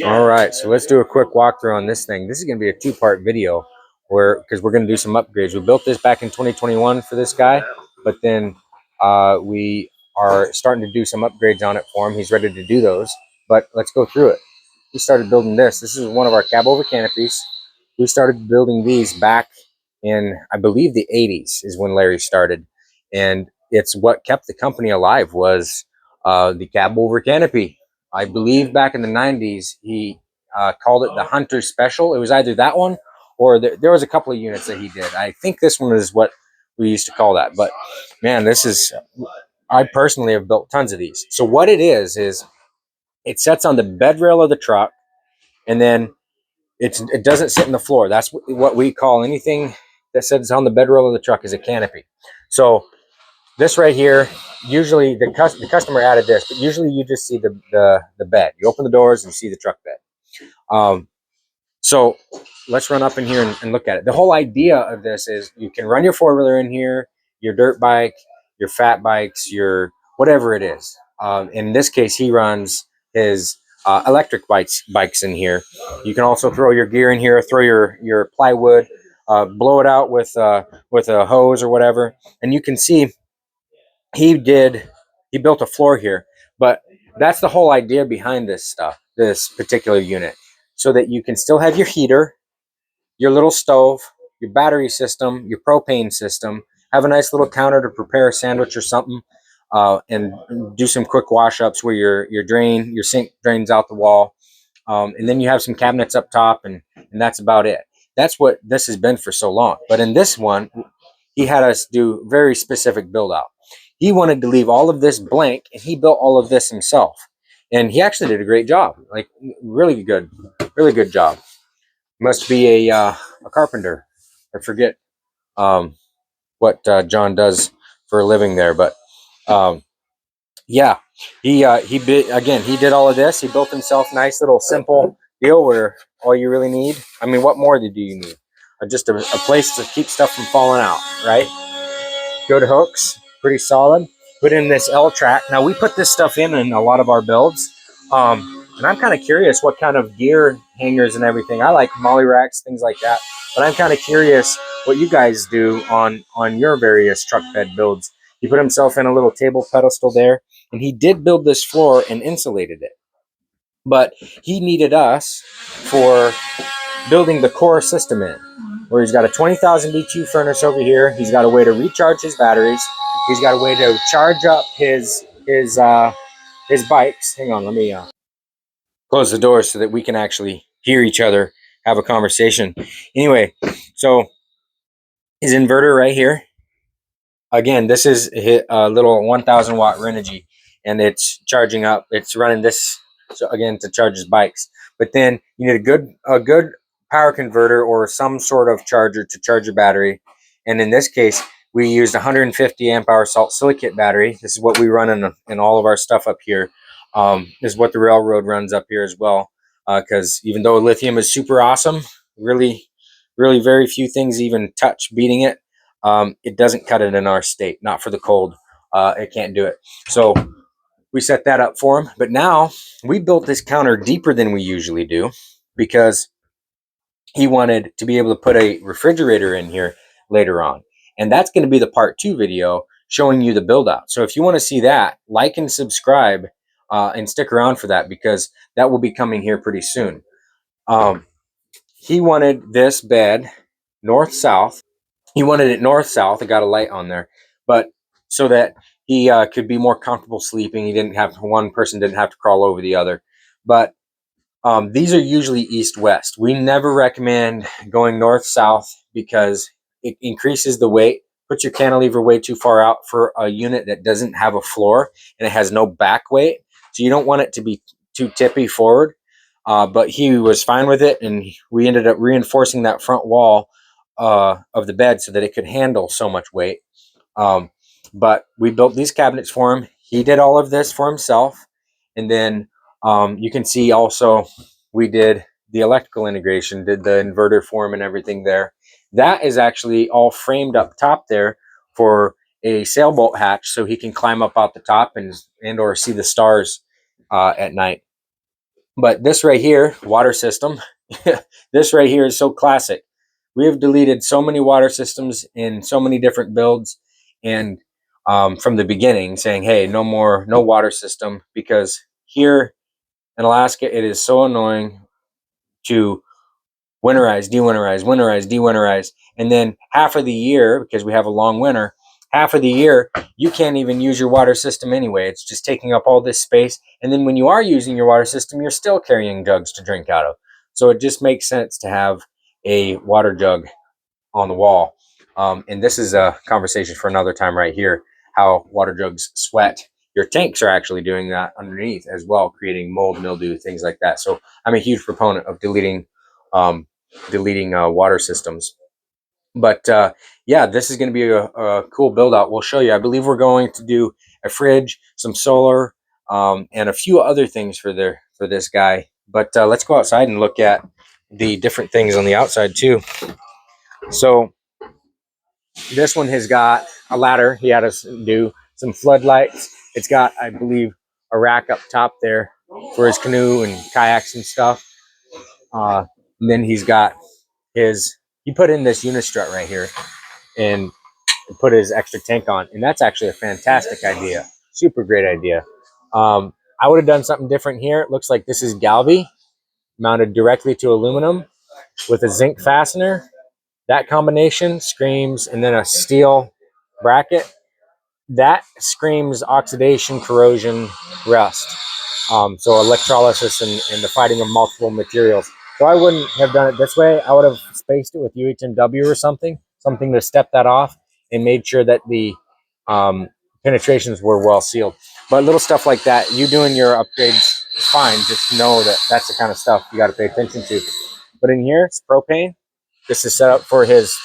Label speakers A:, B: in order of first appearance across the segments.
A: All right, so let's do a quick walkthrough on this thing. This is going to be a two-part video because we're going to do some upgrades. We built this back in 2021 for this guy, but then we are starting to do some upgrades on it for him. He's ready to do those, but let's go through it. We started building this. This is one of our Cabover canopies. We started building these back in, I believe, the 80s is when Larry started, and it's what kept the company alive was the Cabover canopy. I believe back in the 90s, he called it the Hunter Special. It was either that one or there was a couple of units that he did. I think this one is what we used to call that. But man, this is, I personally have built tons of these. So what it is it sets on the bed rail of the truck, and then it doesn't sit in the floor. That's what we call anything that sits on the bed rail of the truck is a canopy. So this right here, usually the customer added this, but usually you just see the bed. You open the doors and you see the truck bed. So let's run up in here and look at it. The whole idea of this is you can run your four-wheeler in here, your dirt bike, your fat bikes, your whatever it is. In this case, he runs his electric bikes in here. You can also throw your gear in here, throw your plywood, blow it out with a hose or whatever, and you can see he built a floor here, but that's the whole idea behind this stuff, this particular unit, so that you can still have your heater, your little stove, your battery system, your propane system, have a nice little counter to prepare a sandwich or something, and do some quick wash ups where your sink drains out the wall, and then you have some cabinets up top, and that's about it. That's what this has been for so long. But in this one, he had us do very specific build out. He wanted to leave all of this blank, and he built all of this himself. And he actually did a great job, like really good job. Must be a carpenter. I forget what John does for a living there, but yeah, he did all of this. He built himself nice little simple deal where all you really need. I mean, what more do you need? Just a place to keep stuff from falling out, right? Good hooks, pretty solid. Put in this L track. Now we put this stuff in a lot of our builds, and I'm kind of curious what kind of gear hangers and everything. I like molly racks, things like that. But I'm kind of curious what you guys do on your various truck bed builds. He put himself in a little table pedestal there, and he did build this floor and insulated it. But he needed us for building the core system in, where he's got a 20,000 BTU furnace over here. He's got a way to recharge his batteries. He's got a way to charge up his bikes. Hang on, let me close the door so that we can actually hear each other have a conversation. Anyway, so his inverter right here. Again, this is a little 1,000 watt Renogy, and it's charging up. It's running this again to charge his bikes. But then you need a good power converter or some sort of charger to charge your battery. And in this case, we used 150 amp hour salt silicate battery. This is what we run in all of our stuff up here. This is what the railroad runs up here as well. Because even though lithium is super awesome, really very few things even touch beating it. It doesn't cut it in our state, not for the cold. It can't do it. So we set that up for him. But now we built this counter deeper than we usually do because he wanted to be able to put a refrigerator in here later on. And that's going to be the part 2 video showing you the build out. So if you want to see that, like and subscribe and stick around for that because that will be coming here pretty soon. He wanted this bed north-south. He wanted it north-south. It got a light on there, but so that he could be more comfortable sleeping. One person didn't have to crawl over the other. But these are usually east-west. We never recommend going north-south because it increases the weight, puts your cantilever way too far out for a unit that doesn't have a floor and it has no back weight. So you don't want it to be too tippy forward. But he was fine with it, and we ended up reinforcing that front wall of the bed so that it could handle so much weight. But we built these cabinets for him. He did all of this for himself. And then you can see also we did the electrical integration, did the inverter for him and everything there. That is actually all framed up top there for a sailboat hatch so he can climb up out the top and or see the stars at night. But this right here, water system, this right here is so classic. We have deleted so many water systems in so many different builds, and from the beginning saying, hey, no more, no water system, because here in Alaska, it is so annoying to winterize, dewinterize, winterize, dewinterize. And then half of the year, because we have a long winter, half of the year, you can't even use your water system anyway. It's just taking up all this space. And then when you are using your water system, you're still carrying jugs to drink out of. So it just makes sense to have a water jug on the wall. And this is a conversation for another time right here, how water jugs sweat. Your tanks are actually doing that underneath as well, creating mold, mildew, things like that. So I'm a huge proponent of deleting water systems. But yeah, this is going to be a cool build out. We'll show you. I believe we're going to do a fridge, some solar, and a few other things for this guy. But let's go outside and look at the different things on the outside too. So this one has got a ladder. He had us do some floodlights. It's got, I believe, a rack up top there for his canoe and kayaks and stuff. And then he's got he put in this unistrut right here and put his extra tank on. And that's actually a fantastic idea. Super great idea. I would have done something different here. It looks like this is Galvy mounted directly to aluminum with a zinc fastener. That combination screams, and then a steel bracket. That screams oxidation, corrosion, rust. So electrolysis and the fighting of multiple materials. So I wouldn't have done it this way. I would have spaced it with UHMW or something to step that off and made sure that the penetrations were well sealed. But little stuff like that, you doing your upgrades is fine. Just know that that's the kind of stuff you got to pay attention to. But in here, it's propane. This is set up for his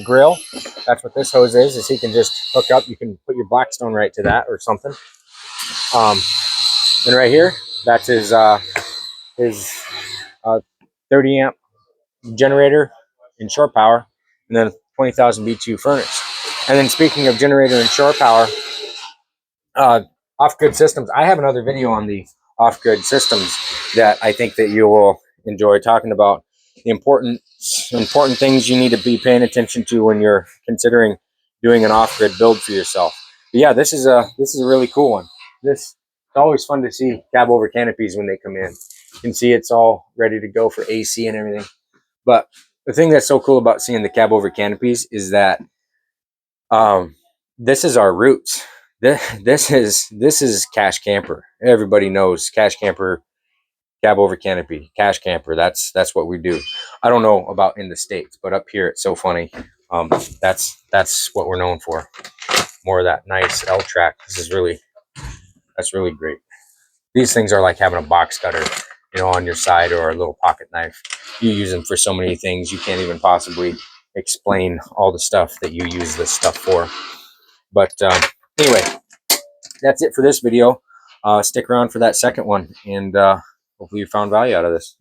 A: grill. That's what this hose is he can just hook up. You can put your Blackstone right to that or something. And right here, that's his 30 amp generator in shore power, and then 20,000 B2 furnace. And then speaking of generator and shore power, off-grid systems. I have another video on the off-grid systems that I think that you will enjoy talking about. The important things you need to be paying attention to when you're considering doing an off-grid build for yourself. But yeah, this is a really cool one. It's always fun to see Cabover canopies when they come in. You can see it's all ready to go for AC and everything. But the thing that's so cool about seeing the Cabover canopies is that this is our roots. This is Cache Camper. Everybody knows Cache Camper, Cabover canopy, Cache Camper. That's what we do. I don't know about in the States, but up here it's so funny. That's what we're known for. More of that nice L track. That's really great. These things are like having a box cutter, on your side, or a little pocket knife. You use them for so many things. You can't even possibly explain all the stuff that you use this stuff for. But anyway, that's it for this video. Stick around for that second one, and hopefully you found value out of this.